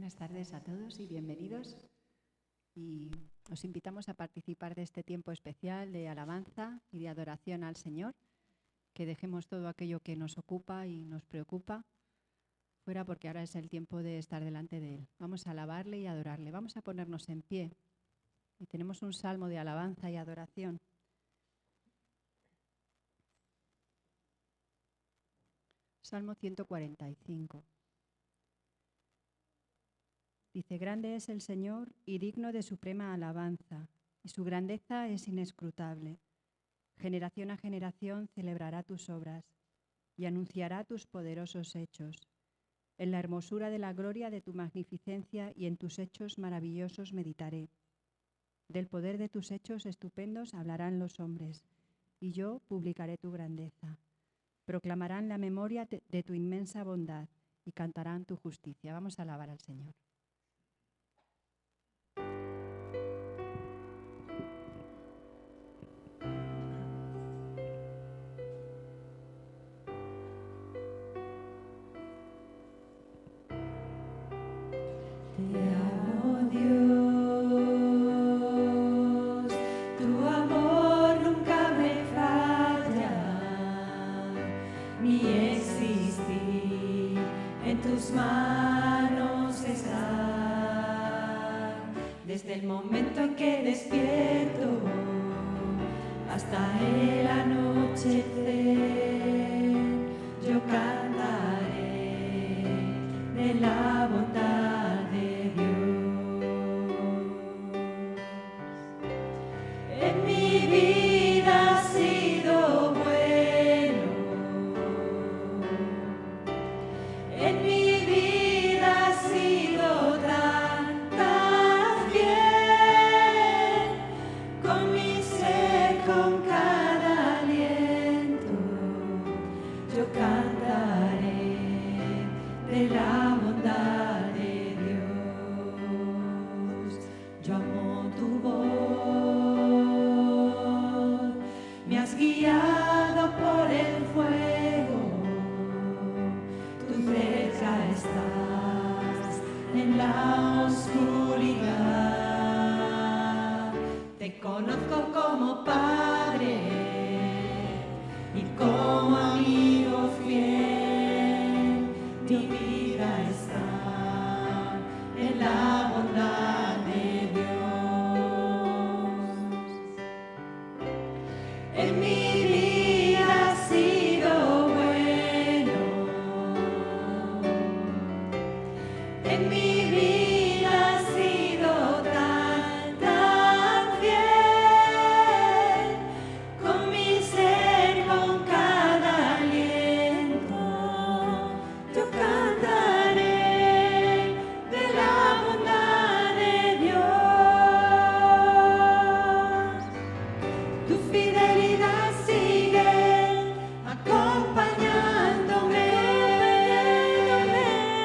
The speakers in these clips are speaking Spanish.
Buenas tardes a todos y bienvenidos. Y os invitamos a participar de este tiempo especial de alabanza y de adoración al Señor, que dejemos todo aquello que nos ocupa y nos preocupa fuera, porque ahora es el tiempo de estar delante de Él. Vamos a alabarle y adorarle. Vamos a ponernos en pie. Y tenemos un salmo de alabanza y adoración. Salmo 145. Dice: grande es el Señor y digno de suprema alabanza, y su grandeza es inescrutable. Generación a generación celebrará tus obras y anunciará tus poderosos hechos. En la hermosura de la gloria de tu magnificencia y en tus hechos maravillosos meditaré. Del poder de tus hechos estupendos hablarán los hombres, y yo publicaré tu grandeza. Proclamarán la memoria de tu inmensa bondad y cantarán tu justicia. Vamos a alabar al Señor. Te amo, Dios, tu amor nunca me falla, mi existir en tus manos está. Desde el momento en que despierto hasta el anochecer, yo cantaré de la bondad de Dios. En mi vida ha sido bueno, en mi vida ha sido tan bien, con mi ser, con cada aliento, yo cantaré de la bondad de Dios. Yo amo tu voz, me has guiado por el fuego, tú cerca estás en la oscuridad. Te conozco como Padre y como amigo fiel, mi vida está en la bondad de Dios. En mi vida ha sido bueno, en mi vida ha sido tan fiel, con mi ser, con cada aliento, yo cantaré de la bondad de Dios. Tu fidelidad sigue acompañándome,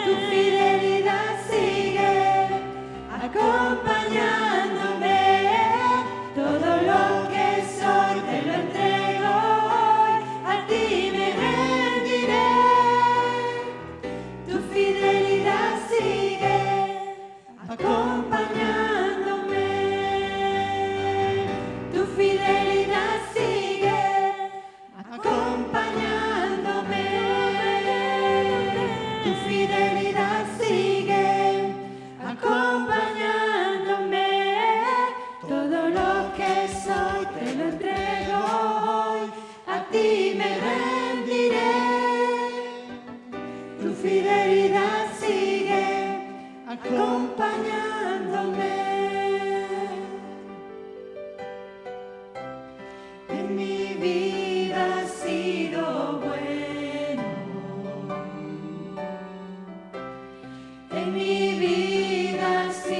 tu fidelidad sigue acompañándome. Todo lo que soy te lo entrego hoy, a ti me rendiré. Tu fidelidad sigue acompañándome, tu fidelidad sigue acompañándome, tu fidelidad sigue acompañándome. Todo lo que soy te lo entrego hoy, a ti me rendiré. Tu fidelidad sigue acompañándome. En mi vida ha sido bueno, en mi vida ha sido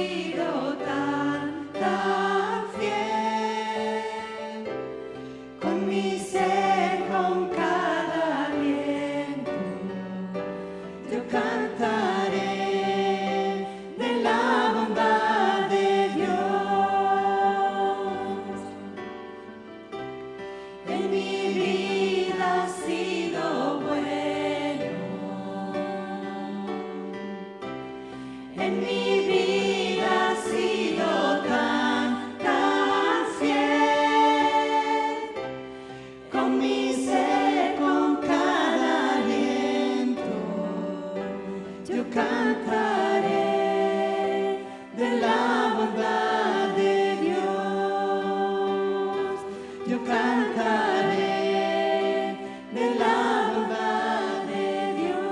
en mi vida has sido tan, tan fiel. Con mi ser, con cada aliento, yo cantaré de la bondad de Dios. Yo cantaré de la bondad de Dios.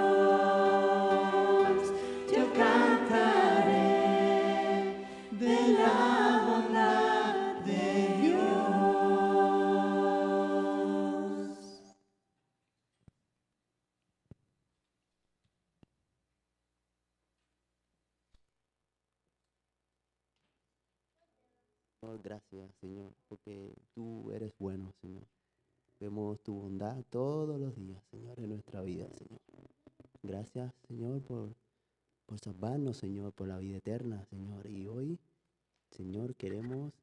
Yo cantaré de la bondad de Dios. Gracias, Señor, porque tú eres bueno, Señor. Vemos tu bondad todos los días, Señor, en nuestra vida, Señor. Gracias, Señor, por salvarnos, Señor, por la vida eterna, Señor. Y hoy, Señor, queremos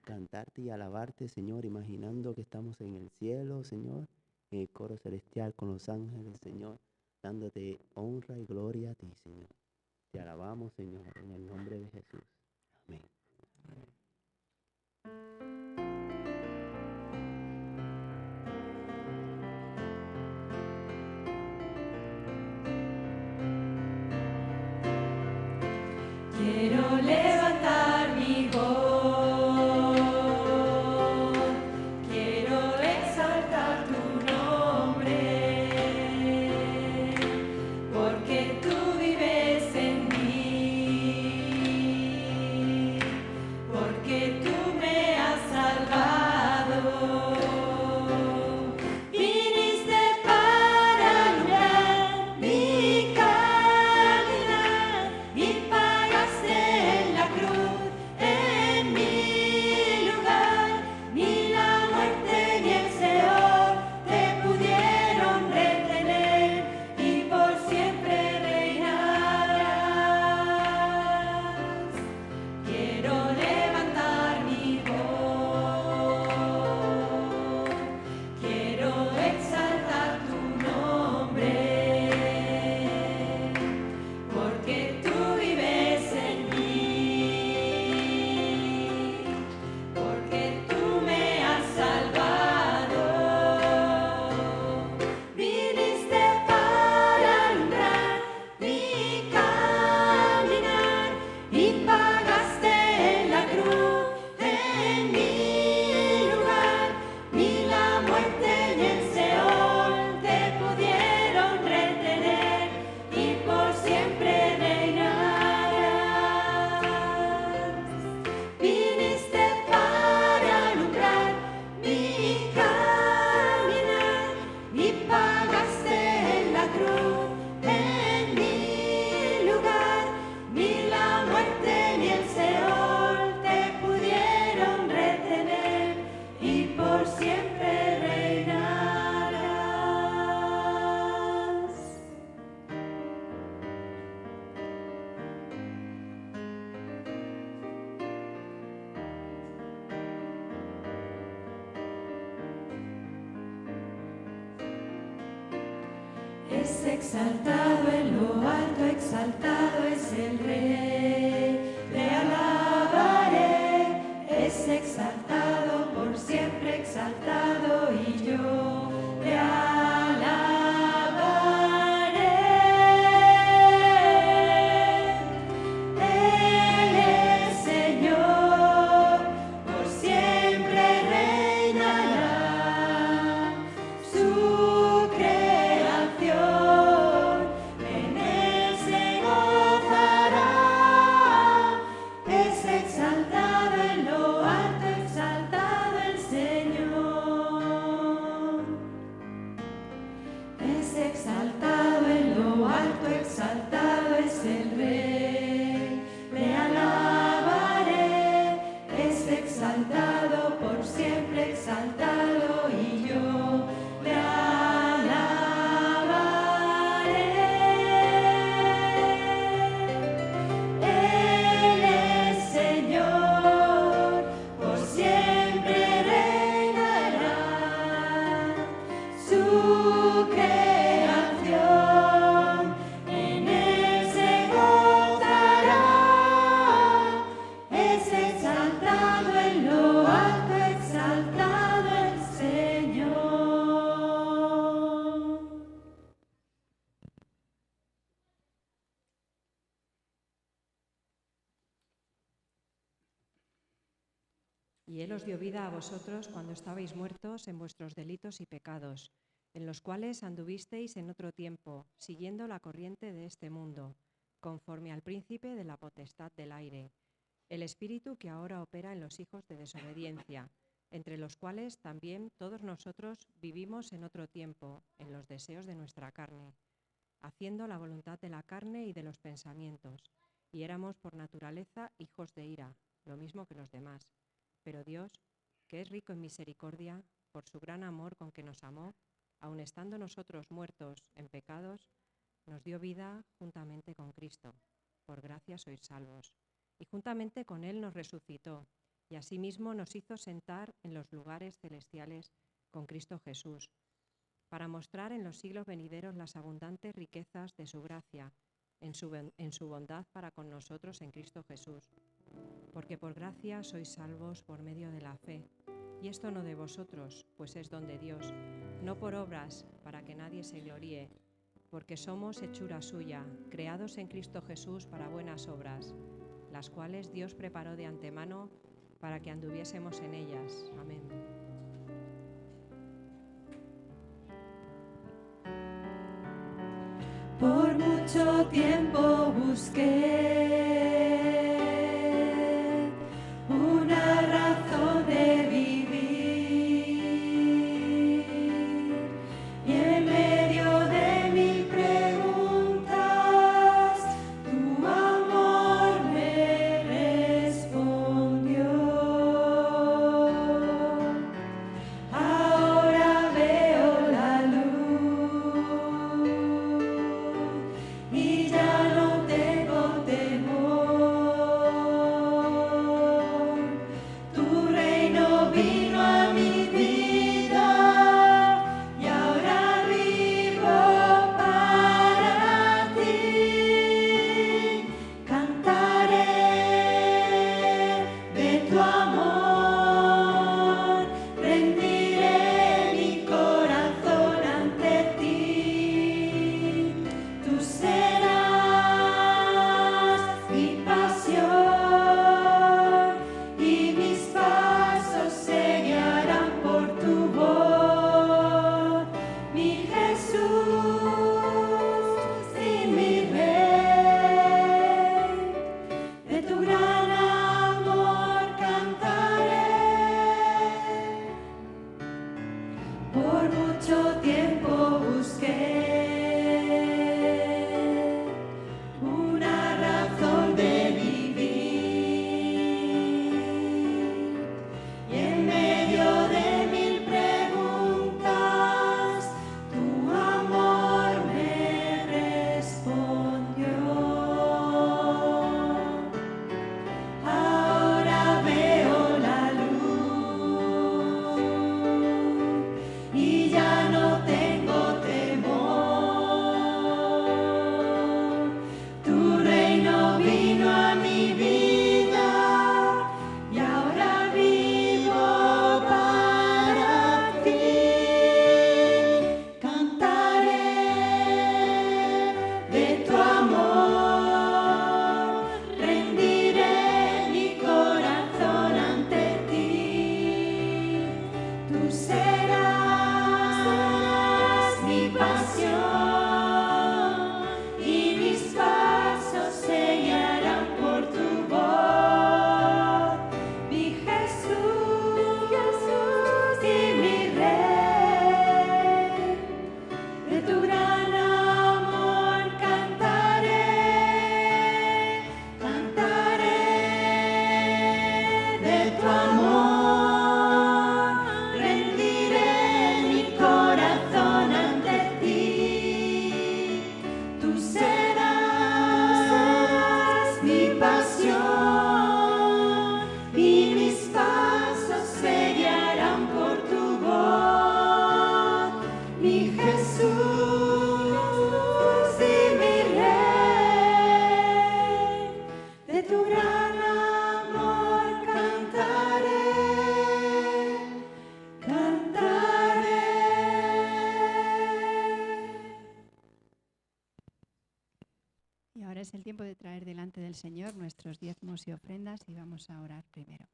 cantarte y alabarte, Señor, imaginando que estamos en el cielo, Señor, en el coro celestial con los ángeles, Señor, dándote honra y gloria a ti, Señor. Te alabamos, Señor, en el nombre de Jesús. Amén. Quiero levantar mi voz, quiero exaltar tu nombre, porque tú vives en mí, porque tú me has salvado. Viniste para alumbrar mi caminar y pagaste en la cruz en mi lugar. Ni la muerte ni el Seol te pudieron retener y por siempre reinarás. Quiero levantar mi voz, quiero exaltar tu nombre, porque tú vives en mí, porque tú me has salvado. Viniste para alumbrar mi caminar y pagaste en la cruz en mi lugar. Ni la muerte ni el Seol te pudieron retener y por siempre reinarás. Viniste para alumbrar mi caminar y pagaste en la cruz en mi lugar. Ni la muerte ni el Seol te pudieron retener y por siempre reinarás. Es exaltado en lo alto, exaltado es el Rey, le alabaré. Es exaltado por siempre, exaltado y yo le alabaré. Él es Señor, por siempre reinará. Su creación en él se gozará. Es exaltado en lo alto, exaltado Y Él os dio vida a vosotros cuando estabais muertos en vuestros delitos y pecados, en los cuales anduvisteis en otro tiempo, siguiendo la corriente de este mundo, conforme al príncipe de la potestad del aire, el espíritu que ahora opera en los hijos de desobediencia, entre los cuales también todos nosotros vivimos en otro tiempo, en los deseos de nuestra carne, haciendo la voluntad de la carne y de los pensamientos, y éramos por naturaleza hijos de ira, lo mismo que los demás. Pero Dios, que es rico en misericordia, por su gran amor con que nos amó, aun estando nosotros muertos en pecados, nos dio vida juntamente con Cristo. Por gracia sois salvos. Y juntamente con Él nos resucitó, y asimismo nos hizo sentar en los lugares celestiales con Cristo Jesús, para mostrar en los siglos venideros las abundantes riquezas de su gracia, en su bondad para con nosotros en Cristo Jesús. Porque por gracia sois salvos por medio de la fe, y esto no de vosotros, pues es don de Dios, no por obras, para que nadie se gloríe, porque somos hechura suya, creados en Cristo Jesús para buenas obras, las cuales Dios preparó de antemano para que anduviésemos en ellas. Amén. Por mucho tiempo busqué una razón de vivir, y en medio de mil preguntas tu amor me respondió. Ahora veo la luz y ya no tengo temor. Tu reino vino a mi vida y ahora vivo para ti. Cantaré de tu amor, rendiré mi corazón ante ti. Tú serás mi pasión y mis pasos se guiarán por tu voz, mi Jesús y mi Rey. De tu gran amor cantaré. Por mucho tiempo busqué una razón de vivir, y en medio de mil preguntas tu amor me respondió. Ahora veo la luz y ya no tengo temor. Tu reino vino a mi vida y ahora vivo para ti. Cantaré de tu amor, rendiré mi corazón ante ti. Tú serás mi pasión y mis pasos se guiarán por tu voz, mi Jesús y mi Rey. De tu gran amor cantaré, cantaré de tu amor, rendiré mi corazón ante ti. Tú serás mi pasión y mis pasos se guiarán por tu voz, mi Jesús y mi Rey. De tu gran amor cantaré, cantaré. Y ahora es el tiempo de traer delante del Señor nuestros diezmos y ofrendas y vamos a orar primero.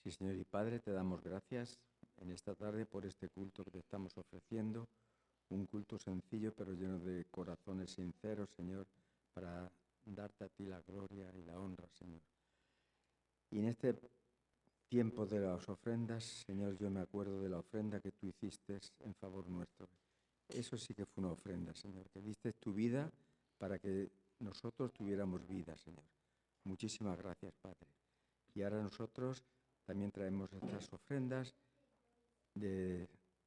Sí, Señor y Padre, te damos gracias en esta tarde por este culto que te estamos ofreciendo, un culto sencillo pero lleno de corazones sinceros, Señor, para darte a ti la gloria y la honra, Señor. Y en este tiempo de las ofrendas, Señor, yo me acuerdo de la ofrenda que tú hiciste en favor nuestro. Eso sí que fue una ofrenda, Señor, que diste tu vida para que nosotros tuviéramos vida, Señor. Muchísimas gracias, Padre. Y ahora nosotros también traemos estas ofrendas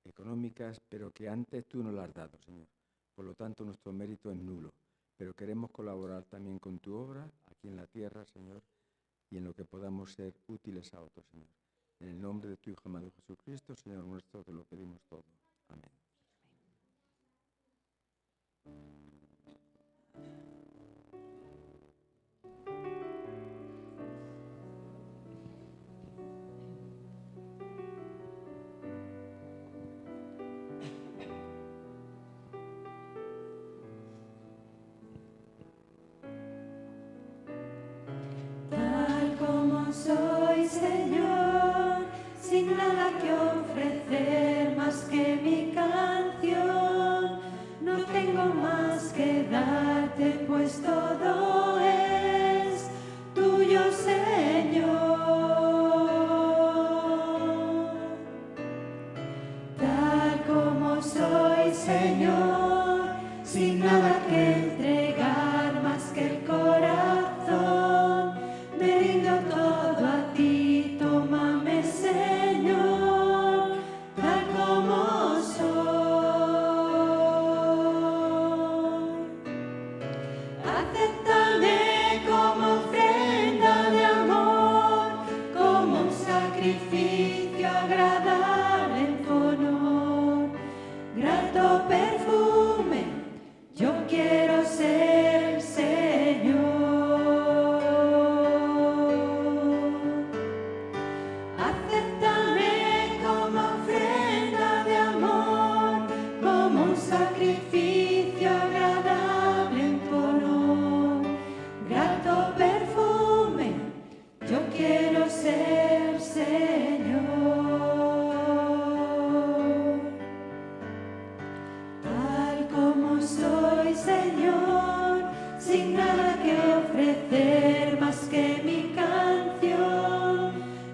económicas, pero que antes tú nos las has dado, Señor. Por lo tanto, nuestro mérito es nulo. Pero queremos colaborar también con tu obra aquí en la tierra, Señor, y en lo que podamos ser útiles a otros, Señor. En el nombre de tu Hijo amado Jesucristo, Señor nuestro, te lo pedimos todo. Amén. Tal como soy, Señor, sin nada que ofrecer más que mi canción, no tengo más que darte, pues todo es tuyo, Señor. Tal como soy, Señor, sin nada que entregar más que el corazón, me rindo todo a ti, tómame, Señor, tal como soy. Acéptame como ofrenda de amor, como un sacrificio agradable en tu honor, grato perfume, yo quiero ser, Señor. Acéptame como ofrenda de amor, como un sacrificio agradable en tu honor, grato perfume, yo quiero ser, Señor. Tal como soy, Señor, sin nada que ofrecer más que mi canción,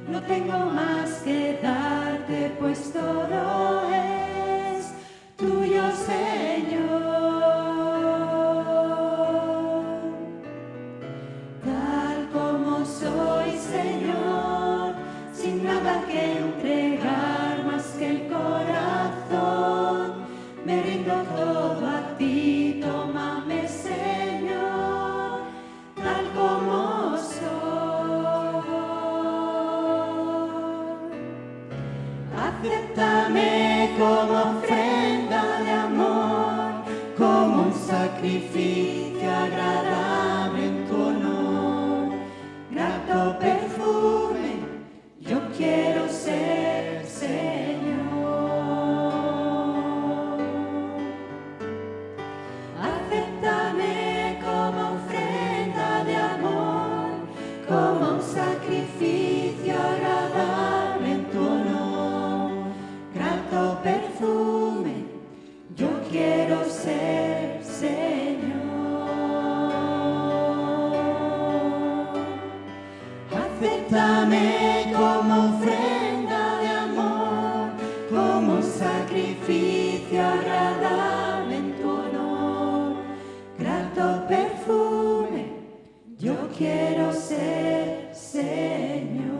no tengo más que darte, pues todo es tuyo, Señor. Tal como soy, Señor, sin nada que entregar más que el corazón, me rindo todo a ti, tómame, Señor, tal como soy. Acéptame como ofrenda de amor, como un sacrificio agradable en tu honor, grato perfume, yo quiero ser, Señor. Acéptame como ofrenda de amor, como un sacrificio agradable en tu honor, grato perfume, yo quiero ser, Señor. Acéptame como ofrenda de amor, como un sacrificio agradable en tu honor, grato perfume, yo quiero ser, Señor.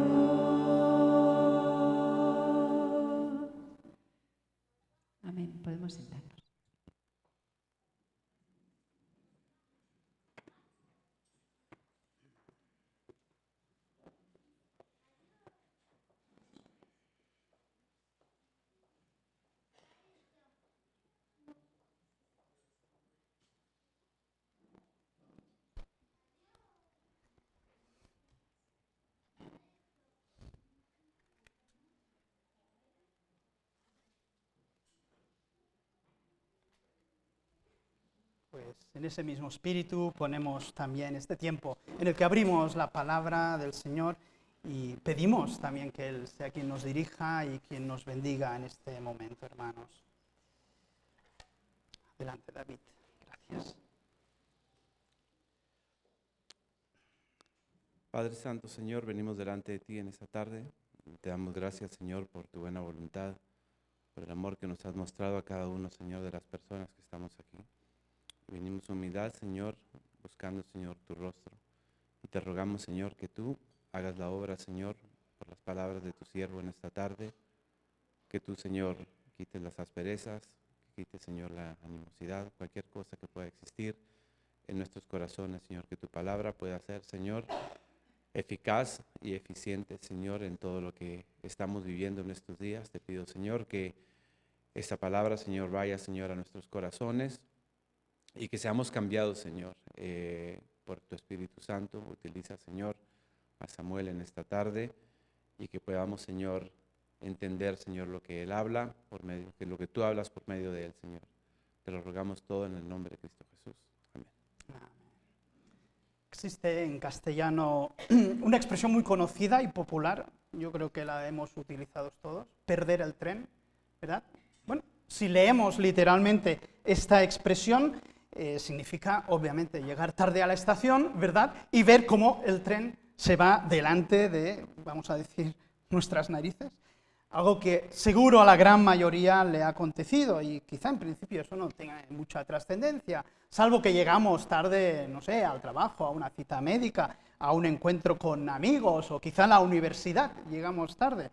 Amén. Podemos sentarnos. Pues en ese mismo espíritu ponemos también este tiempo en el que abrimos la palabra del Señor Y pedimos también que Él sea quien nos dirija y quien nos bendiga en este momento, hermanos. Adelante, David. Gracias. Padre Santo, Señor, venimos delante de ti en esta tarde. Te damos gracias, Señor, por tu buena voluntad, por el amor que nos has mostrado a cada uno, Señor, de las personas que estamos aquí. Venimos en humildad, Señor, buscando, Señor, tu rostro. Y te rogamos, Señor, que tú hagas la obra, Señor, por las palabras de tu siervo en esta tarde. Que tú, Señor, quites las asperezas, que quites, Señor, la animosidad, cualquier cosa que pueda existir en nuestros corazones, Señor. Que tu palabra pueda ser, Señor, eficaz y eficiente, Señor, en todo lo que estamos viviendo en estos días. Te pido, Señor, que esta palabra, Señor, vaya, Señor, a nuestros corazones y que seamos cambiados, Señor, por tu Espíritu Santo. Utiliza, Señor, a Samuel en esta tarde y que podamos, Señor, entender, Señor, lo que Él habla, que lo que tú hablas por medio de Él, Señor. Te lo rogamos todo en el nombre de Cristo Jesús. Amén. Existe en castellano una expresión muy conocida y popular, yo creo que la hemos utilizado todos, perder el tren, ¿verdad? Bueno, si leemos literalmente esta expresión, significa obviamente llegar tarde a la estación, ¿verdad? Y ver cómo el tren se va delante de, vamos a decir, nuestras narices. Algo que seguro a la gran mayoría le ha acontecido y quizá en principio eso no tenga mucha trascendencia, salvo que llegamos tarde, no sé, al trabajo, a una cita médica, a un encuentro con amigos o quizá a la universidad, llegamos tarde.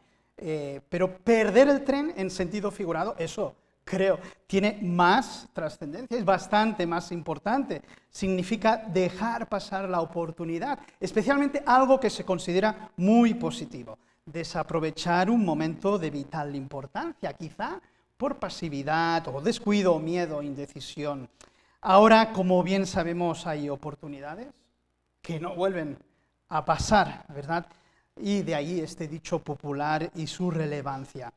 Pero perder el tren en sentido figurado, eso creo, tiene más trascendencia, es bastante más importante. Significa dejar pasar la oportunidad, especialmente algo que se considera muy positivo. Desaprovechar un momento de vital importancia, quizá por pasividad o descuido, miedo, indecisión. Ahora, como bien sabemos, hay oportunidades que no vuelven a pasar, ¿verdad? Y de ahí este dicho popular y su relevancia.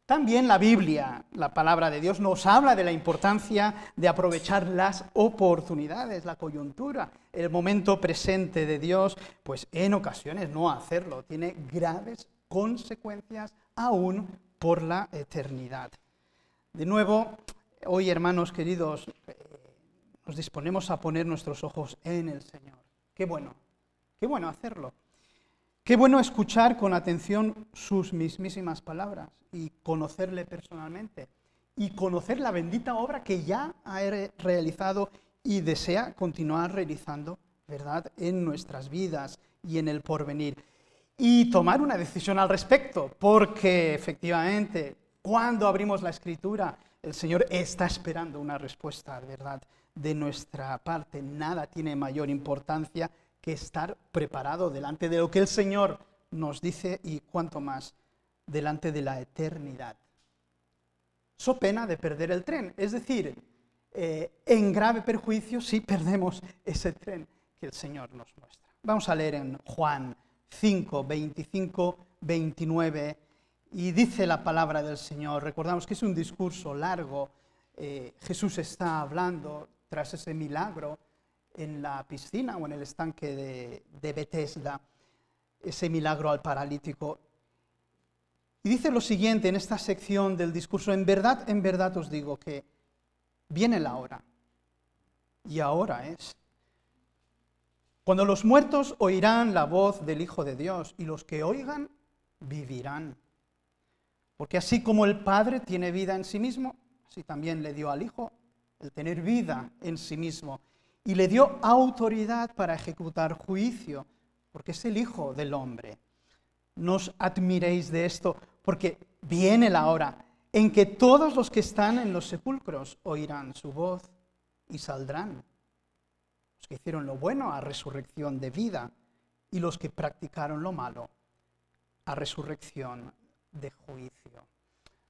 También la Biblia, la palabra de Dios, nos habla de la importancia de aprovechar las oportunidades, la coyuntura, el momento presente de Dios, pues en ocasiones no hacerlo tiene graves consecuencias aún por la eternidad. De nuevo, hoy, hermanos queridos, nos disponemos a poner nuestros ojos en el Señor. Qué bueno hacerlo. Qué bueno escuchar con atención sus mismísimas palabras y conocerle personalmente y conocer la bendita obra que ya ha realizado y desea continuar realizando, ¿verdad?, en nuestras vidas y en el porvenir. Y tomar una decisión al respecto, porque efectivamente, cuando abrimos la Escritura, el Señor está esperando una respuesta, ¿verdad?, de nuestra parte. Nada tiene mayor importancia que estar preparado delante de lo que el Señor nos dice y cuanto más delante de la eternidad. So pena de perder el tren, es decir, en grave perjuicio si perdemos ese tren que el Señor nos muestra. Vamos a leer en Juan 5, 25, 29, y dice la palabra del Señor. Recordamos que es un discurso largo. Jesús está hablando tras ese milagro en la piscina o en el estanque de Betesda, ese milagro al paralítico. Y dice lo siguiente en esta sección del discurso: en verdad os digo que viene la hora, y ahora es, cuando los muertos oirán la voz del Hijo de Dios, y los que oigan vivirán. Porque así como el Padre tiene vida en sí mismo, así también le dio al Hijo el tener vida en sí mismo, y le dio autoridad para ejecutar juicio, porque es el Hijo del Hombre. No os admiréis de esto, porque viene la hora en que todos los que están en los sepulcros oirán su voz y saldrán. Los que hicieron lo bueno a resurrección de vida, y los que practicaron lo malo a resurrección de juicio.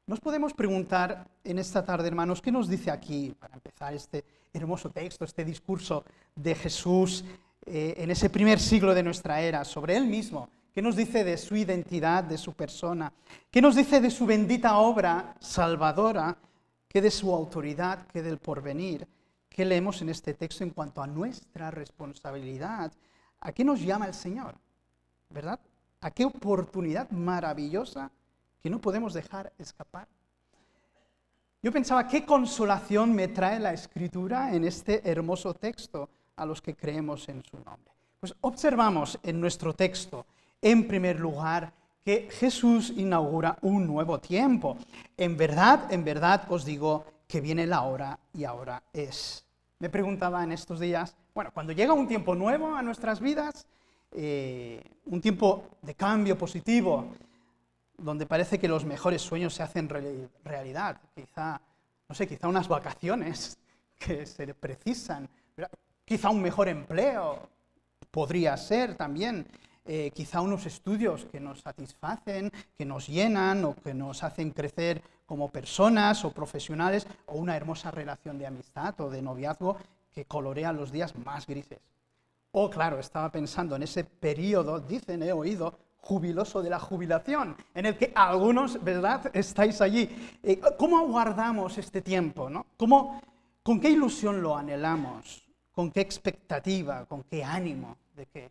Nos podemos preguntar en esta tarde, hermanos, ¿qué nos dice aquí, para empezar, este hermoso texto, este discurso de Jesús en ese primer siglo de nuestra era, sobre Él mismo? ¿Qué nos dice de su identidad, de su persona? ¿Qué nos dice de su bendita obra salvadora? ¿Qué de su autoridad? ¿Qué del porvenir? ¿Qué leemos en este texto en cuanto a nuestra responsabilidad? ¿A qué nos llama el Señor? ¿Verdad? ¿A qué oportunidad maravillosa que no podemos dejar escapar? Yo pensaba, ¿qué consolación me trae la Escritura en este hermoso texto a los que creemos en su nombre? Pues observamos en nuestro texto, en primer lugar, que Jesús inaugura un nuevo tiempo. En verdad os digo que viene la hora y ahora es. Me preguntaba en estos días, bueno, cuando llega un tiempo nuevo a nuestras vidas, un tiempo de cambio positivo, donde parece que los mejores sueños se hacen realidad, quizá unas vacaciones que se precisan, quizá un mejor empleo, podría ser también, quizá unos estudios que nos satisfacen, que nos llenan o que nos hacen crecer como personas o profesionales, o una hermosa relación de amistad o de noviazgo que colorea los días más grises. O claro, estaba pensando en ese periodo, dicen, he oído, jubiloso de la jubilación, en el que algunos, ¿verdad?, estáis allí. ¿Cómo aguardamos este tiempo, no? ¿Con qué ilusión lo anhelamos? ¿Con qué expectativa? ¿Con qué ánimo de que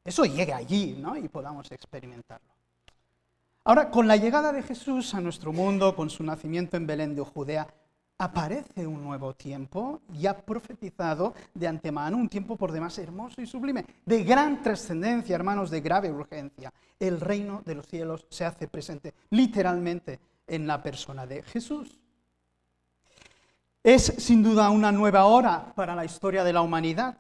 eso llegue allí, ¿no?, y podamos experimentarlo? Ahora, con la llegada de Jesús a nuestro mundo, con su nacimiento en Belén de Judea, aparece un nuevo tiempo, ya profetizado de antemano, un tiempo por demás hermoso y sublime, de gran trascendencia, hermanos, de grave urgencia. El reino de los cielos se hace presente literalmente en la persona de Jesús. Es sin duda una nueva hora para la historia de la humanidad.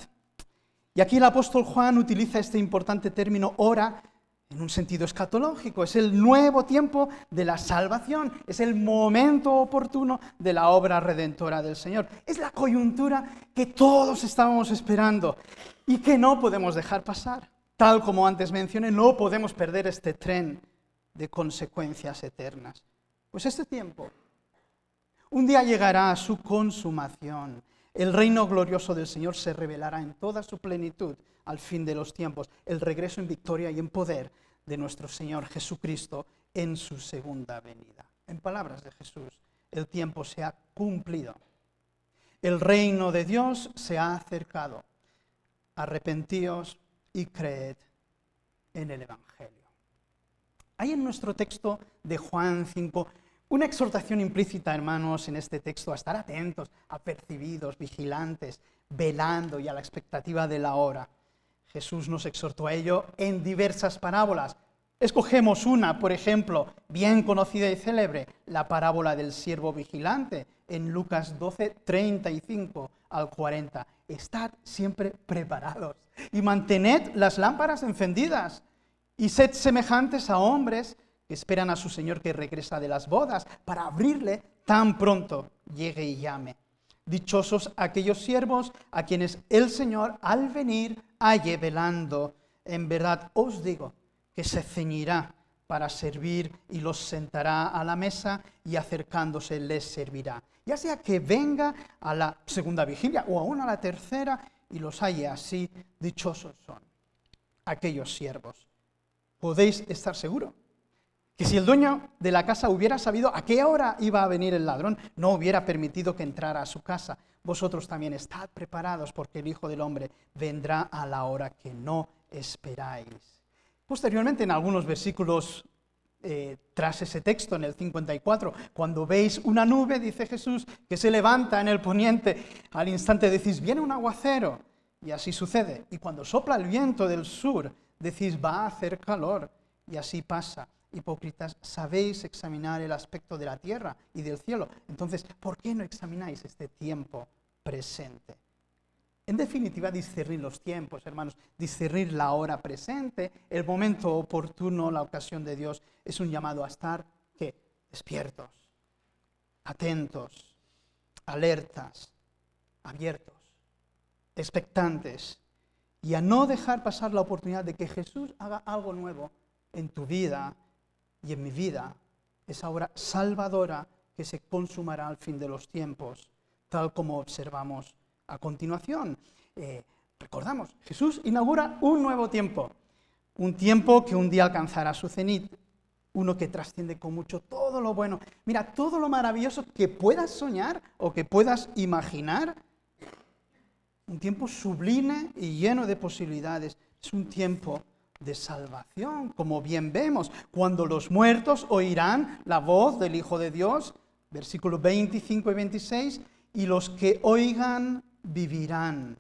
Y aquí el apóstol Juan utiliza este importante término hora en un sentido escatológico. Es el nuevo tiempo de la salvación, es el momento oportuno de la obra redentora del Señor. Es la coyuntura que todos estábamos esperando y que no podemos dejar pasar. Tal como antes mencioné, no podemos perder este tren de consecuencias eternas. Pues este tiempo un día llegará a su consumación. El reino glorioso del Señor se revelará en toda su plenitud al fin de los tiempos, el regreso en victoria y en poder de nuestro Señor Jesucristo en su segunda venida. En palabras de Jesús, el tiempo se ha cumplido. El reino de Dios se ha acercado. Arrepentíos y creed en el Evangelio. Hay en nuestro texto de Juan 5 una exhortación implícita, hermanos, en este texto, a estar atentos, apercibidos, vigilantes, velando y a la expectativa de la hora. Jesús nos exhortó a ello en diversas parábolas. Escogemos una, por ejemplo, bien conocida y célebre, la parábola del siervo vigilante, en Lucas 12, 35 al 40. Estad siempre preparados y mantened las lámparas encendidas y sed semejantes a hombres que esperan a su Señor que regresa de las bodas para abrirle tan pronto llegue y llame. Dichosos aquellos siervos a quienes el Señor al venir halle velando. En verdad os digo que se ceñirá para servir y los sentará a la mesa y acercándose les servirá. Ya sea que venga a la segunda vigilia o aún a la tercera y los halle así, dichosos son aquellos siervos. Podéis estar seguros que si el dueño de la casa hubiera sabido a qué hora iba a venir el ladrón, no hubiera permitido que entrara a su casa. Vosotros también estad preparados, porque el Hijo del Hombre vendrá a la hora que no esperáis. Posteriormente, en algunos versículos tras ese texto, en el 54, cuando veis una nube, dice Jesús, que se levanta en el poniente, al instante decís, viene un aguacero, y así sucede. Y cuando sopla el viento del sur, decís, va a hacer calor, y así pasa. Hipócritas, sabéis examinar el aspecto de la tierra y del cielo. Entonces, ¿por qué no examináis este tiempo presente? En definitiva, discernir los tiempos, hermanos, discernir la hora presente, el momento oportuno, la ocasión de Dios, es un llamado a estar, ¿qué? Despiertos, atentos, alertas, abiertos, expectantes, y a no dejar pasar la oportunidad de que Jesús haga algo nuevo en tu vida y en mi vida, esa obra salvadora que se consumará al fin de los tiempos, tal como observamos a continuación. Recordamos, Jesús inaugura un nuevo tiempo, un tiempo que un día alcanzará su cenit, uno que trasciende con mucho todo lo bueno. Mira, todo lo maravilloso que puedas soñar o que puedas imaginar, un tiempo sublime y lleno de posibilidades. Es un tiempo de salvación, como bien vemos, cuando los muertos oirán la voz del Hijo de Dios, versículos 25 y 26, y los que oigan vivirán.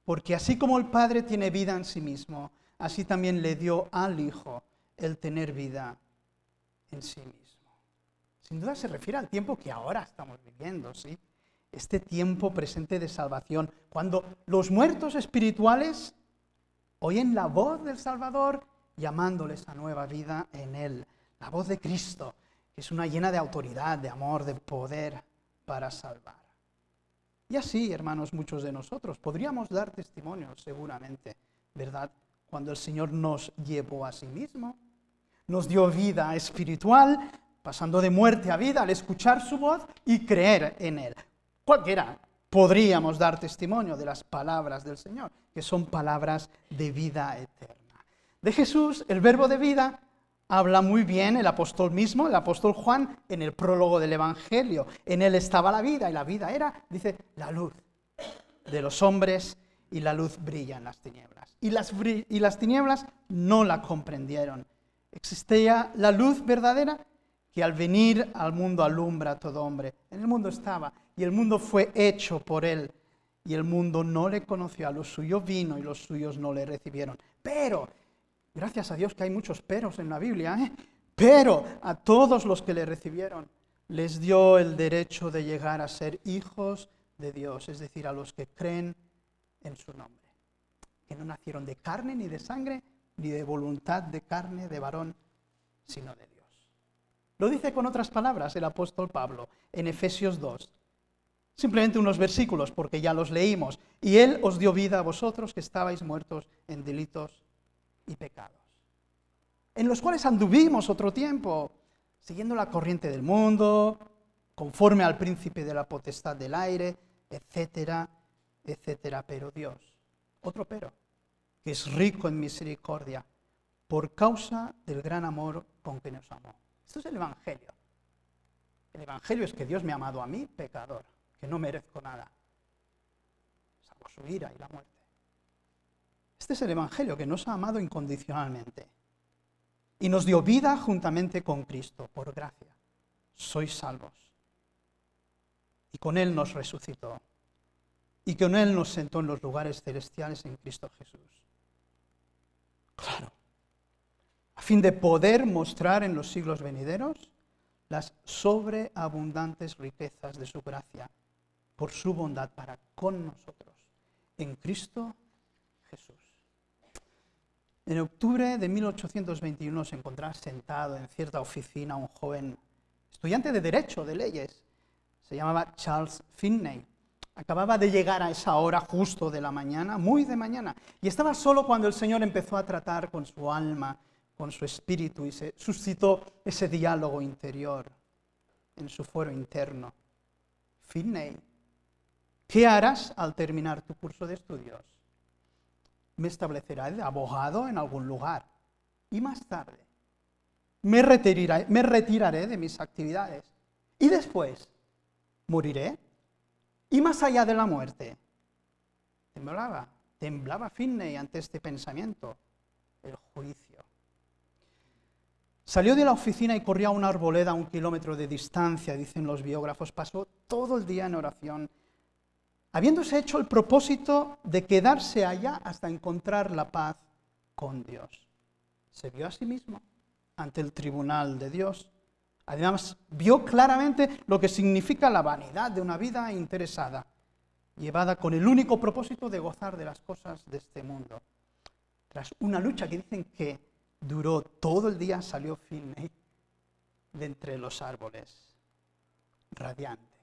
Porque así como el Padre tiene vida en sí mismo, así también le dio al Hijo el tener vida en sí mismo. Sin duda se refiere al tiempo que ahora estamos viviendo, ¿sí? Este tiempo presente de salvación, cuando los muertos espirituales oyen la voz del Salvador llamándoles a nueva vida en Él. La voz de Cristo, que es una llena de autoridad, de amor, de poder para salvar. Y así, hermanos, muchos de nosotros podríamos dar testimonio seguramente, ¿verdad? Cuando el Señor nos llevó a sí mismo, nos dio vida espiritual, pasando de muerte a vida al escuchar su voz y creer en Él. Cualquiera podríamos dar testimonio de las palabras del Señor, que son palabras de vida eterna. De Jesús, el verbo de vida, habla muy bien el apóstol mismo, el apóstol Juan, en el prólogo del Evangelio. En Él estaba la vida, y la vida era, dice, la luz de los hombres, y la luz brilla en las tinieblas. Y las tinieblas no la comprendieron. Existía la luz verdadera, que al venir al mundo alumbra a todo hombre. En el mundo estaba, y el mundo fue hecho por Él, y el mundo no le conoció. A los suyos vino, y los suyos no le recibieron. Pero, gracias a Dios que hay muchos peros en la Biblia, pero a todos los que le recibieron, les dio el derecho de llegar a ser hijos de Dios, es decir, a los que creen en su nombre, que no nacieron de carne ni de sangre, ni de voluntad de carne de varón, sino de Dios. Lo dice con otras palabras el apóstol Pablo en Efesios 2. Simplemente unos versículos, porque ya los leímos. Y Él os dio vida a vosotros que estabais muertos en delitos y pecados, en los cuales anduvimos otro tiempo, siguiendo la corriente del mundo, conforme al príncipe de la potestad del aire, etcétera, etcétera. Pero Dios, otro pero, que es rico en misericordia, por causa del gran amor con que nos amó. Esto es el Evangelio. El Evangelio es que Dios me ha amado a mí, pecador, que no merezco nada, salvo su ira y la muerte. Este es el Evangelio, que nos ha amado incondicionalmente y nos dio vida juntamente con Cristo, por gracia. Sois salvos. Y con Él nos resucitó. Y con Él nos sentó en los lugares celestiales en Cristo Jesús. Claro. A fin de poder mostrar en los siglos venideros las sobreabundantes riquezas de su gracia, por su bondad para con nosotros, en Cristo Jesús. En octubre de 1821 se encontraba sentado en cierta oficina un joven estudiante de Derecho, de Leyes. Se llamaba Charles Finney. Acababa de llegar a esa hora justo de la mañana, muy de mañana, y estaba solo cuando el Señor empezó a tratar con su alma, con su espíritu, y se suscitó ese diálogo interior en su fuero interno. Finney, ¿qué harás al terminar tu curso de estudios? Me estableceré de abogado en algún lugar, y más tarde me retiraré de mis actividades, y después moriré, y más allá de la muerte. Temblaba Finney ante este pensamiento, el juicio. Salió de la oficina y corrió a una arboleda a 1 kilómetro de distancia, dicen los biógrafos. Pasó todo el día en oración, habiéndose hecho el propósito de quedarse allá hasta encontrar la paz con Dios. Se vio a sí mismo ante el tribunal de Dios. Además, vio claramente lo que significa la vanidad de una vida interesada, llevada con el único propósito de gozar de las cosas de este mundo. Tras una lucha que dicen que duró todo el día, salió Finney de entre los árboles, radiante,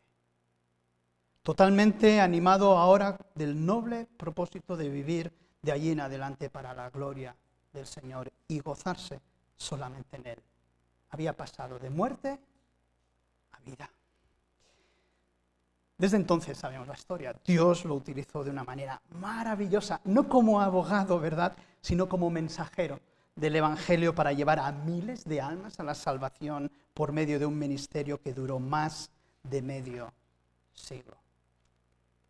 totalmente animado ahora del noble propósito de vivir de allí en adelante para la gloria del Señor y gozarse solamente en Él. Había pasado de muerte a vida. Desde entonces sabemos la historia. Dios lo utilizó de una manera maravillosa, no como abogado, ¿verdad?, sino como mensajero del Evangelio para llevar a miles de almas a la salvación por medio de un ministerio que duró más de medio siglo.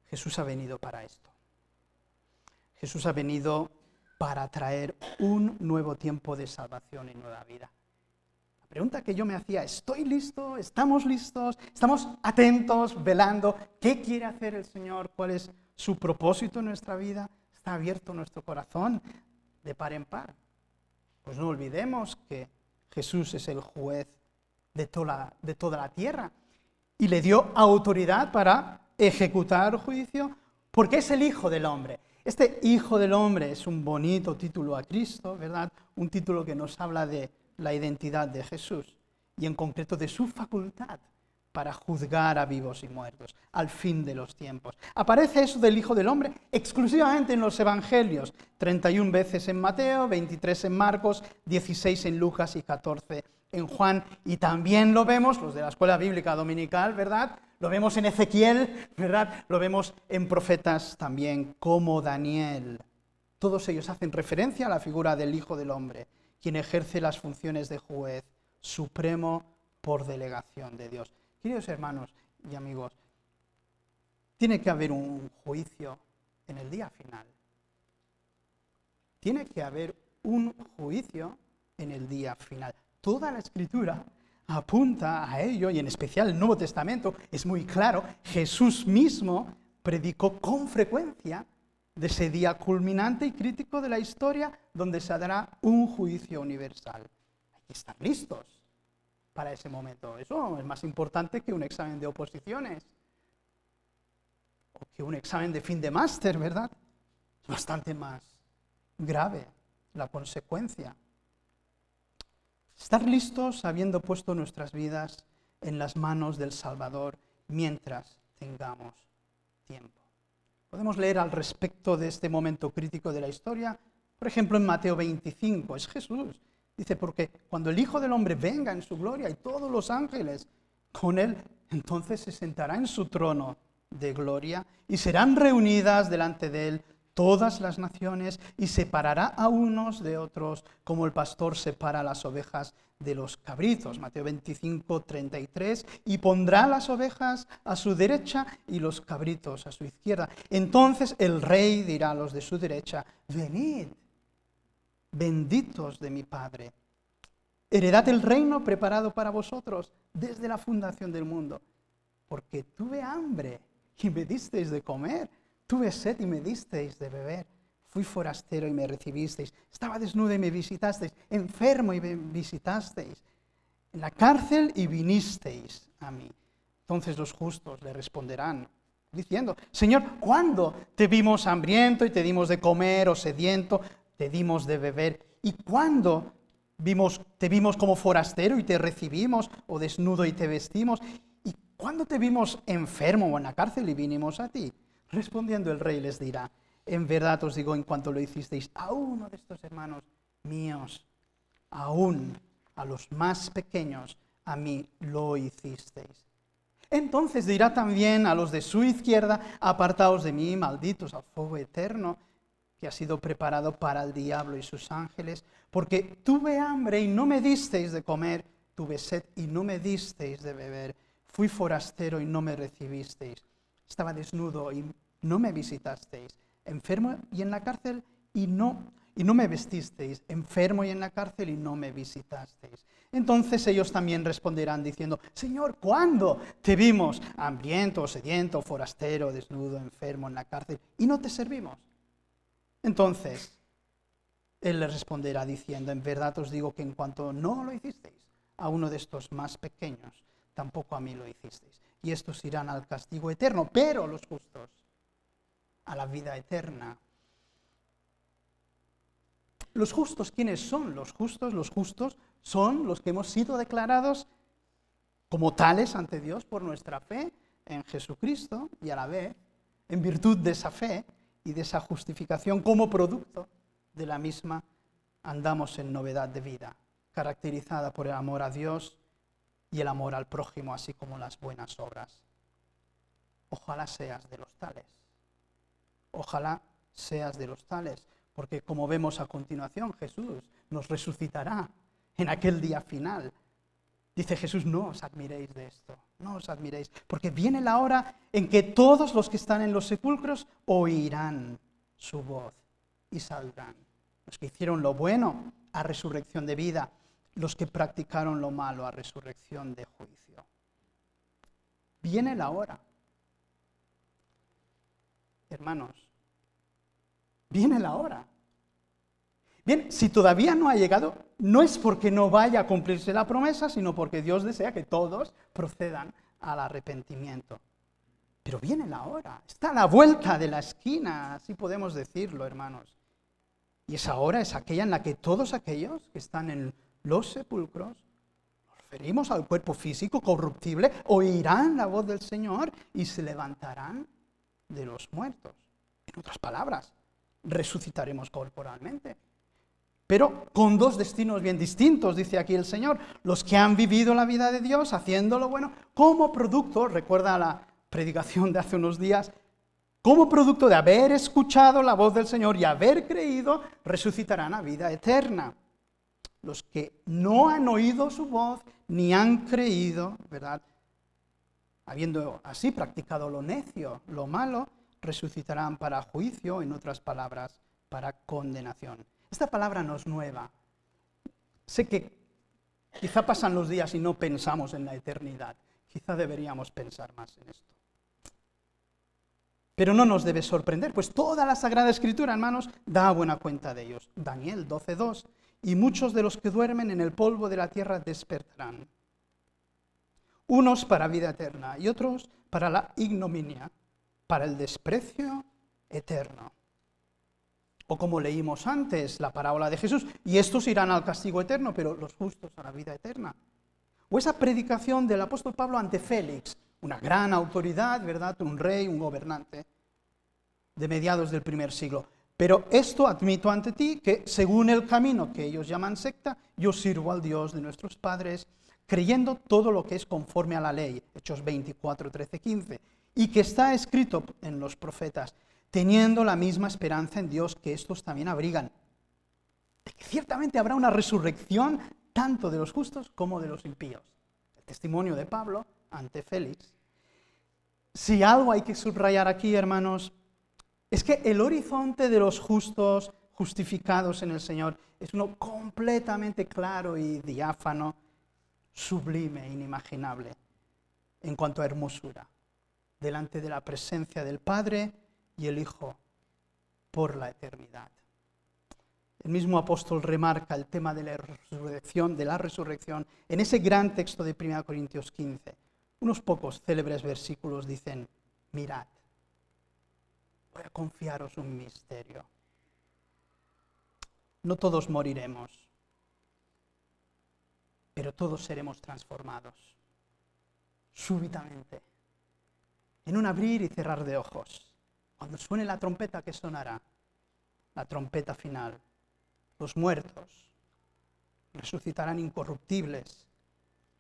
Jesús ha venido para esto. Jesús ha venido para traer un nuevo tiempo de salvación y nueva vida. La pregunta que yo me hacía, ¿estoy listo? ¿Estamos listos? ¿Estamos atentos, velando? ¿Qué quiere hacer el Señor? ¿Cuál es su propósito en nuestra vida? ¿Está abierto nuestro corazón de par en par? Pues no olvidemos que Jesús es el juez de toda la tierra y le dio autoridad para ejecutar juicio porque es el Hijo del Hombre. Este Hijo del Hombre es un bonito título a Cristo, ¿verdad? Un título que nos habla de la identidad de Jesús y en concreto de su facultad para juzgar a vivos y muertos al fin de los tiempos. Aparece eso del Hijo del Hombre exclusivamente en los Evangelios, 31 veces en Mateo, 23 en Marcos, 16 en Lucas y 14 en Juan. Y también lo vemos, los de la Escuela Bíblica Dominical, ¿verdad? Lo vemos en Ezequiel, ¿verdad? Lo vemos en profetas también como Daniel. Todos ellos hacen referencia a la figura del Hijo del Hombre, quien ejerce las funciones de juez supremo por delegación de Dios. Queridos hermanos y amigos, tiene que haber un juicio en el día final. Tiene que haber un juicio en el día final. Toda la Escritura apunta a ello, y en especial el Nuevo Testamento es muy claro. Jesús mismo predicó con frecuencia de ese día culminante y crítico de la historia donde se dará un juicio universal. Hay que estar listos para ese momento. Eso es más importante que un examen de oposiciones o que un examen de fin de máster, ¿verdad? Es bastante más grave la consecuencia. Estar listos habiendo puesto nuestras vidas en las manos del Salvador mientras tengamos tiempo. Podemos leer al respecto de este momento crítico de la historia, por ejemplo en Mateo 25, es Jesús. Dice, porque cuando el Hijo del Hombre venga en su gloria y todos los ángeles con él, entonces se sentará en su trono de gloria y serán reunidas delante de él todas las naciones y separará a unos de otros como el pastor separa las ovejas de los cabritos. Mateo 25, 33. Y pondrá las ovejas a su derecha y los cabritos a su izquierda. Entonces el rey dirá a los de su derecha, venid, benditos de mi Padre, heredad el reino preparado para vosotros desde la fundación del mundo. Porque tuve hambre y me disteis de comer, tuve sed y me disteis de beber, fui forastero y me recibisteis, estaba desnudo y me visitasteis, enfermo y me visitasteis, en la cárcel y vinisteis a mí. Entonces los justos le responderán, diciendo, Señor, ¿cuándo te vimos hambriento y te dimos de comer, o sediento, te dimos de beber? ¿Y cuándo te vimos como forastero y te recibimos, o desnudo y te vestimos? ¿Y cuándo te vimos enfermo o en la cárcel y vinimos a ti? Respondiendo el rey les dirá, en verdad os digo, en cuanto lo hicisteis a uno de estos hermanos míos, aún a los más pequeños, a mí lo hicisteis. Entonces dirá también a los de su izquierda, apartaos de mí, malditos, al fuego eterno, que ha sido preparado para el diablo y sus ángeles, porque tuve hambre y no me disteis de comer, tuve sed y no me disteis de beber, fui forastero y no me recibisteis, estaba desnudo y no me visitasteis, enfermo y en la cárcel y no me vestisteis, enfermo y en la cárcel y no me visitasteis. Entonces ellos también responderán diciendo, Señor, ¿cuándo te vimos hambriento, sediento, forastero, desnudo, enfermo en la cárcel y no te servimos? Entonces él les responderá diciendo, en verdad os digo que en cuanto no lo hicisteis a uno de estos más pequeños, tampoco a mí lo hicisteis. Y estos irán al castigo eterno, pero los justos a la vida eterna. ¿Los justos quiénes son? Los justos son los que hemos sido declarados como tales ante Dios por nuestra fe en Jesucristo, y a la vez, en virtud de esa fe y de esa justificación como producto de la misma, andamos en novedad de vida, caracterizada por el amor a Dios y el amor al prójimo, así como las buenas obras. Ojalá seas de los tales. Ojalá seas de los tales, porque como vemos a continuación, Jesús nos resucitará en aquel día final. Dice Jesús, no os admiréis de esto, no os admiréis, porque viene la hora en que todos los que están en los sepulcros oirán su voz y saldrán. Los que hicieron lo bueno a resurrección de vida, los que practicaron lo malo a resurrección de juicio. Viene la hora. Hermanos, viene la hora. Bien, si todavía no ha llegado, no es porque no vaya a cumplirse la promesa, sino porque Dios desea que todos procedan al arrepentimiento. Pero viene la hora, está a la vuelta de la esquina, así podemos decirlo, hermanos. Y esa hora es aquella en la que todos aquellos que están en los sepulcros, nos referimos al cuerpo físico corruptible, oirán la voz del Señor y se levantarán de los muertos. En otras palabras, resucitaremos corporalmente. Pero con dos destinos bien distintos, dice aquí el Señor. Los que han vivido la vida de Dios haciendo lo bueno, como producto, recuerda la predicación de hace unos días, como producto de haber escuchado la voz del Señor y haber creído, resucitarán a vida eterna. Los que no han oído su voz ni han creído, ¿verdad? Habiendo así practicado lo necio, lo malo, resucitarán para juicio, en otras palabras, para condenación. Esta palabra no es nueva. Sé que quizá pasan los días y no pensamos en la eternidad. Quizá deberíamos pensar más en esto. Pero no nos debe sorprender, pues toda la Sagrada Escritura, hermanos, da buena cuenta de ellos. Daniel 12:2, y muchos de los que duermen en el polvo de la tierra despertarán. Unos para vida eterna y otros para la ignominia, para el desprecio eterno. O como leímos antes, la parábola de Jesús, y estos irán al castigo eterno, pero los justos a la vida eterna. O esa predicación del apóstol Pablo ante Félix, una gran autoridad, ¿verdad? Un rey, un gobernante de mediados del primer siglo. Pero esto admito ante ti, que según el camino que ellos llaman secta, yo sirvo al Dios de nuestros padres, creyendo todo lo que es conforme a la ley, Hechos 24, 13, 15, y que está escrito en los profetas, teniendo la misma esperanza en Dios que estos también abrigan, de que ciertamente habrá una resurrección tanto de los justos como de los impíos. El testimonio de Pablo ante Félix. Si algo hay que subrayar aquí, hermanos, es que el horizonte de los justos justificados en el Señor es uno completamente claro y diáfano, sublime, inimaginable, en cuanto a hermosura, delante de la presencia del Padre y el Hijo por la eternidad. El mismo apóstol remarca el tema de la resurrección en ese gran texto de 1 Corintios 15. Unos pocos célebres versículos dicen: mirad, voy a confiaros un misterio. No todos moriremos, pero todos seremos transformados súbitamente, en un abrir y cerrar de ojos. Cuando suene la trompeta, ¿qué sonará? La trompeta final. Los muertos resucitarán incorruptibles,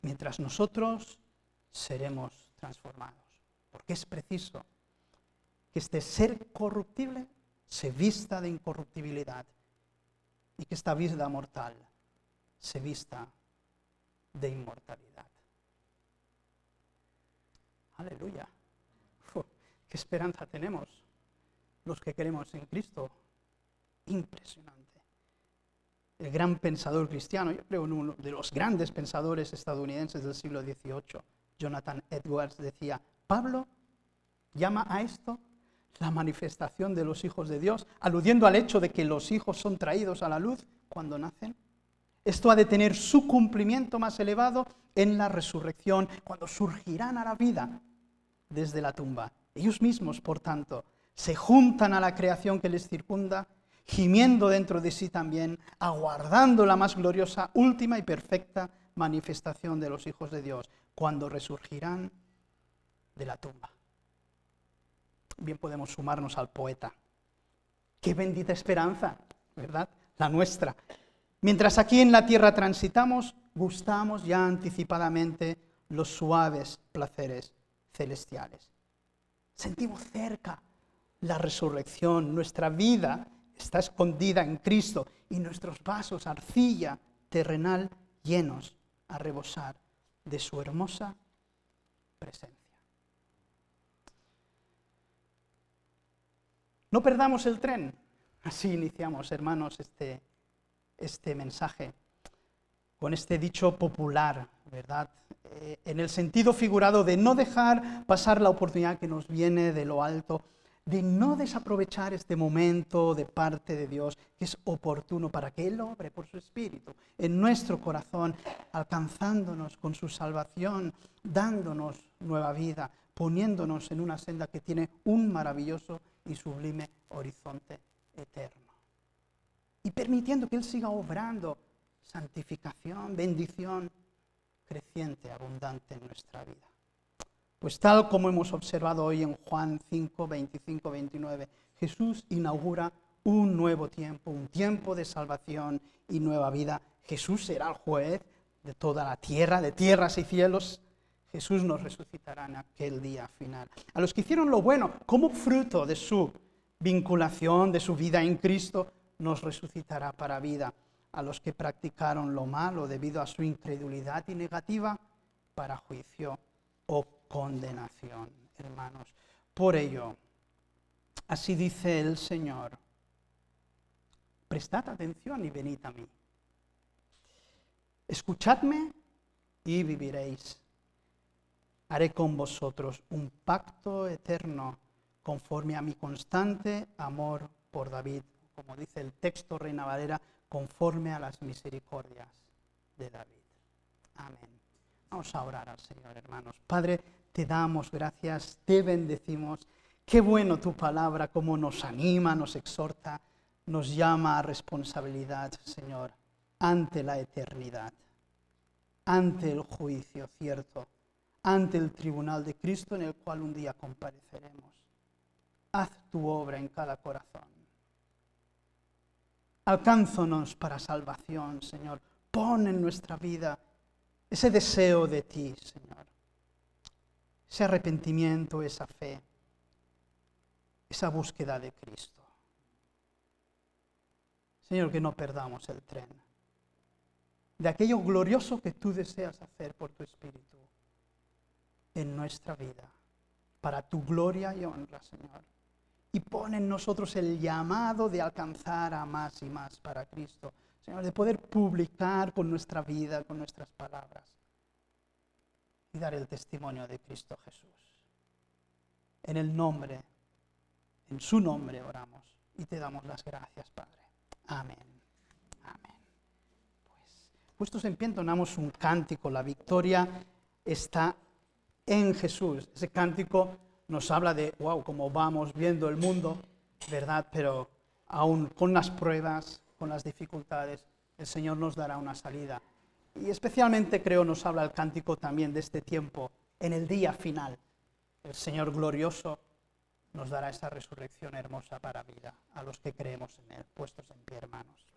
mientras nosotros seremos transformados. Porque es preciso que este ser corruptible se vista de incorruptibilidad y que esta vida mortal se vista de inmortalidad. Aleluya. ¿Qué esperanza tenemos los que creemos en Cristo? Impresionante. El gran pensador cristiano, yo creo uno de los grandes pensadores estadounidenses del siglo XVIII, Jonathan Edwards, decía: Pablo llama a esto la manifestación de los hijos de Dios, aludiendo al hecho de que los hijos son traídos a la luz cuando nacen. Esto ha de tener su cumplimiento más elevado en la resurrección, cuando surgirán a la vida desde la tumba. Ellos mismos, por tanto, se juntan a la creación que les circunda, gimiendo dentro de sí también, aguardando la más gloriosa, última y perfecta manifestación de los hijos de Dios, cuando resurgirán de la tumba. Bien podemos sumarnos al poeta. Qué bendita esperanza, ¿verdad? La nuestra. Mientras aquí en la tierra transitamos, gustamos ya anticipadamente los suaves placeres celestiales. Sentimos cerca la resurrección, nuestra vida está escondida en Cristo y nuestros vasos, arcilla terrenal, llenos a rebosar de su hermosa presencia. No perdamos el tren, Así iniciamos, hermanos, este mensaje, con este dicho popular, ¿verdad? En el sentido figurado de no dejar pasar la oportunidad que nos viene de lo alto, de no desaprovechar este momento de parte de Dios, que es oportuno para que Él obre por su Espíritu en nuestro corazón, alcanzándonos con su salvación, dándonos nueva vida, poniéndonos en una senda que tiene un maravilloso y sublime horizonte eterno. Y permitiendo que Él siga obrando santificación, bendición creciente, abundante en nuestra vida. Pues tal como hemos observado hoy en Juan 5, 25, 29, Jesús inaugura un nuevo tiempo, un tiempo de salvación y nueva vida. Jesús será el juez de toda la tierra, de tierras y cielos. Jesús nos resucitará en aquel día final. A los que hicieron lo bueno, como fruto de su vinculación, de su vida en Cristo, nos resucitará para vida. A los que practicaron lo malo debido a su incredulidad y negativa, para juicio o condenación, hermanos. Por ello, así dice el Señor: prestad atención y venid a mí. Escuchadme y viviréis. Haré con vosotros un pacto eterno conforme a mi constante amor por David, como dice el texto Reina Valera, conforme a las misericordias de David. Amén. Vamos a orar al Señor, hermanos. Padre, te damos gracias, te bendecimos. Qué bueno tu palabra, cómo nos anima, nos exhorta, nos llama a responsabilidad, Señor, ante la eternidad, ante el juicio cierto, ante el tribunal de Cristo en el cual un día compareceremos. Haz tu obra en cada corazón. Alcánzanos para salvación, Señor. Pon en nuestra vida ese deseo de ti, Señor. Ese arrepentimiento, esa fe, esa búsqueda de Cristo. Señor, que no perdamos el tren de aquello glorioso que tú deseas hacer por tu Espíritu en nuestra vida, para tu gloria y honra, Señor. Y pon en nosotros el llamado de alcanzar a más y más para Cristo, Señor, de poder publicar con nuestra vida, con nuestras palabras, y dar el testimonio de Cristo Jesús. En el nombre, en su nombre oramos y te damos las gracias, Padre. Amén. Amén. Pues, puestos en pie, entonamos un cántico. La victoria está en Jesús. Ese cántico nos habla de, wow, cómo vamos viendo el mundo, ¿verdad? Pero aún con las pruebas, con las dificultades, el Señor nos dará una salida. Y especialmente, creo, nos habla el cántico también de este tiempo, en el día final. El Señor glorioso nos dará esa resurrección hermosa para vida, a los que creemos en Él. Puestos en pie, hermanos.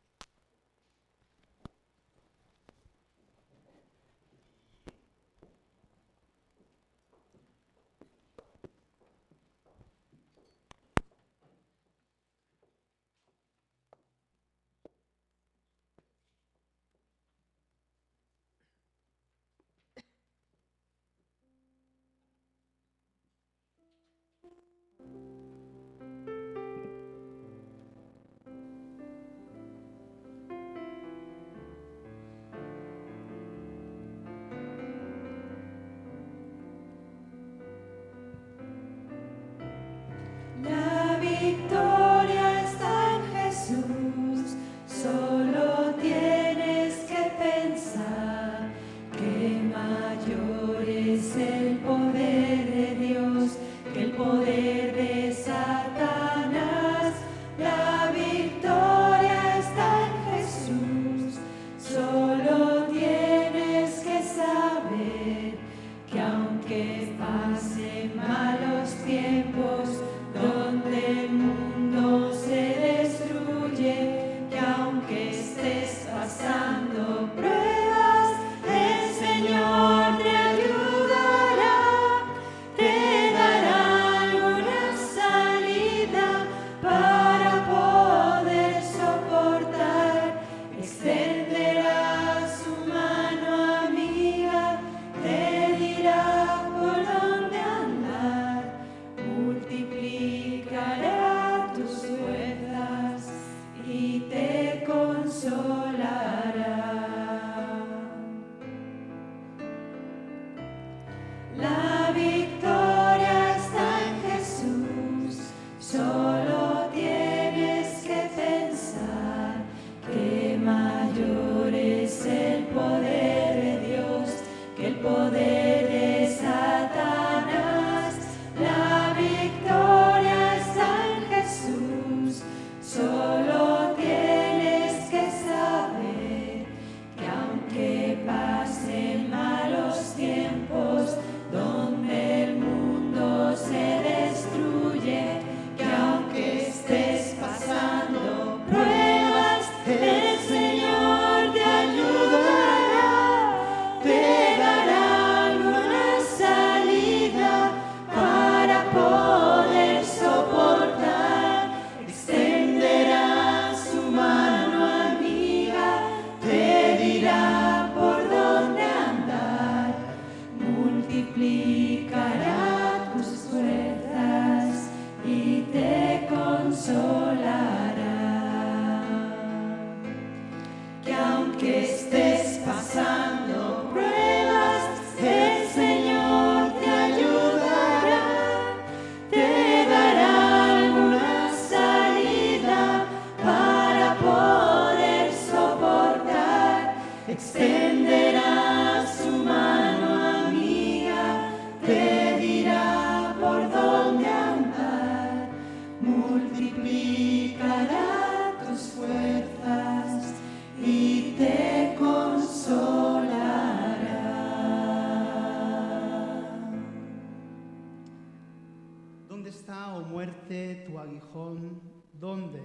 muerte, tu aguijón? ¿Dónde,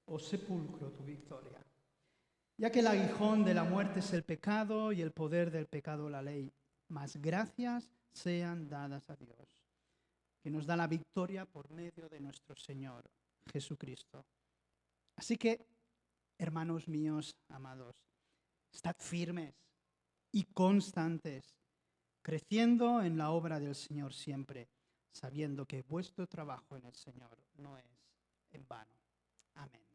oh sepulcro, tu victoria? Ya que el aguijón de la muerte es el pecado y el poder del pecado la ley. Mas gracias sean dadas a Dios, que nos da la victoria por medio de nuestro Señor Jesucristo. Así que, hermanos míos amados, estad firmes y constantes, creciendo en la obra del Señor siempre, sabiendo que vuestro trabajo en el Señor no es en vano. Amén.